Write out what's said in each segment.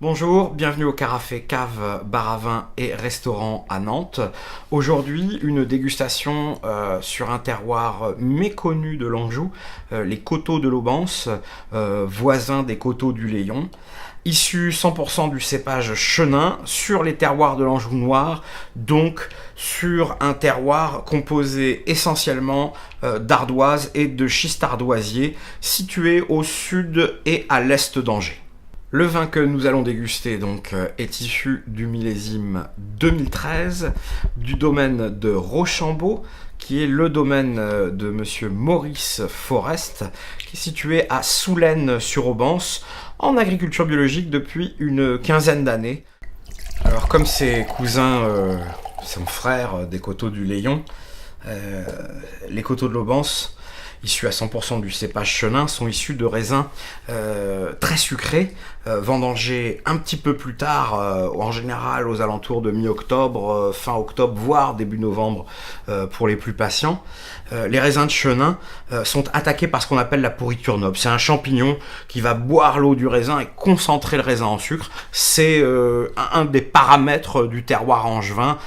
Bonjour, bienvenue au Carafé Cave, bar à vin et restaurant à Nantes. Aujourd'hui, une dégustation sur un terroir méconnu de l'Anjou, les coteaux de l'Aubance, voisins des coteaux du Layon. Issu 100% du cépage chenin sur les terroirs de l'Anjou noir, donc sur un terroir composé essentiellement d'ardoise et de schiste ardoisier, situé au sud et à l'est d'Angers. Le vin que nous allons déguster donc est issu du millésime 2013 du domaine de Rochambeau, qui est le domaine de monsieur Maurice Forest, qui est situé à Soulaines-sur-Aubance, en agriculture biologique depuis une quinzaine d'années. Alors comme ses cousins, son frère des coteaux du Layon, les coteaux de l'Aubance, issus à 100% du cépage chenin, sont issus de raisins très sucrés, vendangés un petit peu plus tard, en général aux alentours de mi-octobre, fin octobre, voire début novembre pour les plus patients. Les raisins de chenin sont attaqués par ce qu'on appelle la pourriture noble. C'est un champignon qui va boire l'eau du raisin et concentrer le raisin en sucre. C'est un des paramètres du terroir angevin.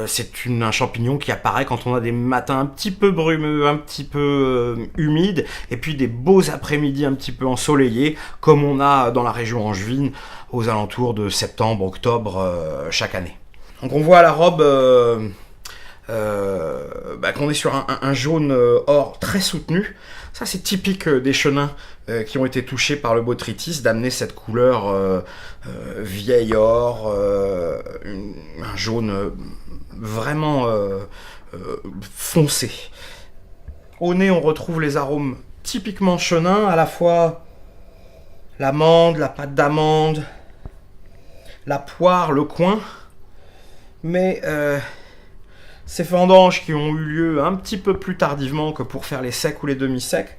C'est un champignon qui apparaît quand on a des matins un petit peu brumeux, un petit peu humides, et puis des beaux après-midi un petit peu ensoleillés, comme on a dans la région angevine aux alentours de septembre, octobre chaque année. Donc on voit à la robe qu'on est sur un jaune or très soutenu. Ça c'est typique des chenins qui ont été touchés par le botrytis, d'amener cette couleur vieil or, un jaune vraiment foncé. Au nez, on retrouve les arômes typiquement chenins, à la fois l'amande, la pâte d'amande, la poire, le coing, mais ces vendanges qui ont eu lieu un petit peu plus tardivement que pour faire les secs ou les demi-secs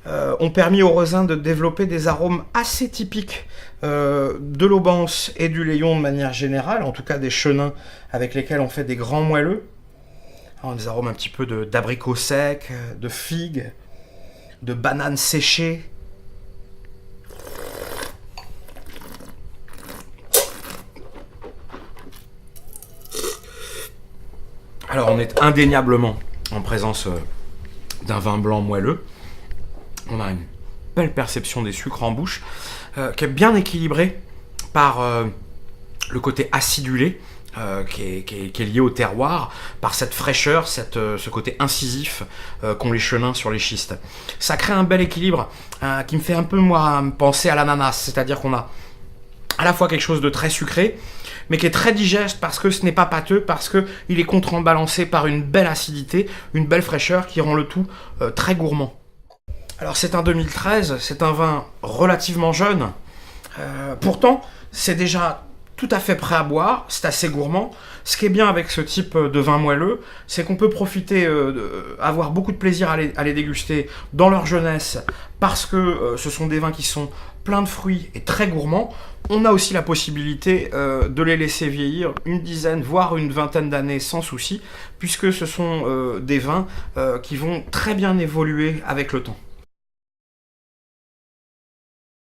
ont permis aux raisins de développer des arômes assez typiques de l'Aubance et du Layon de manière générale, en tout cas des chenins avec lesquels on fait des grands moelleux. Alors, des arômes un petit peu d'abricots secs, de figues, de bananes séchées. Alors on est indéniablement en présence d'un vin blanc moelleux. On a une belle perception des sucres en bouche, qui est bien équilibrée par le côté acidulé, qui est lié au terroir, par cette fraîcheur, ce côté incisif qu'ont les chenins sur les schistes. Ça crée un bel équilibre qui me fait un peu moi penser à l'ananas, c'est-à-dire qu'on a à la fois quelque chose de très sucré, mais qui est très digeste parce que ce n'est pas pâteux, parce qu'il est contrebalancé par une belle acidité, une belle fraîcheur qui rend le tout très gourmand. Alors c'est un 2013, c'est un vin relativement jeune, pourtant c'est déjà tout à fait prêt à boire, c'est assez gourmand. Ce qui est bien avec ce type de vin moelleux, c'est qu'on peut profiter, avoir beaucoup de plaisir à les déguster dans leur jeunesse, parce que ce sont des vins qui sont pleins de fruits et très gourmands. On a aussi la possibilité de les laisser vieillir une dizaine, voire une vingtaine d'années sans souci, puisque ce sont des vins qui vont très bien évoluer avec le temps.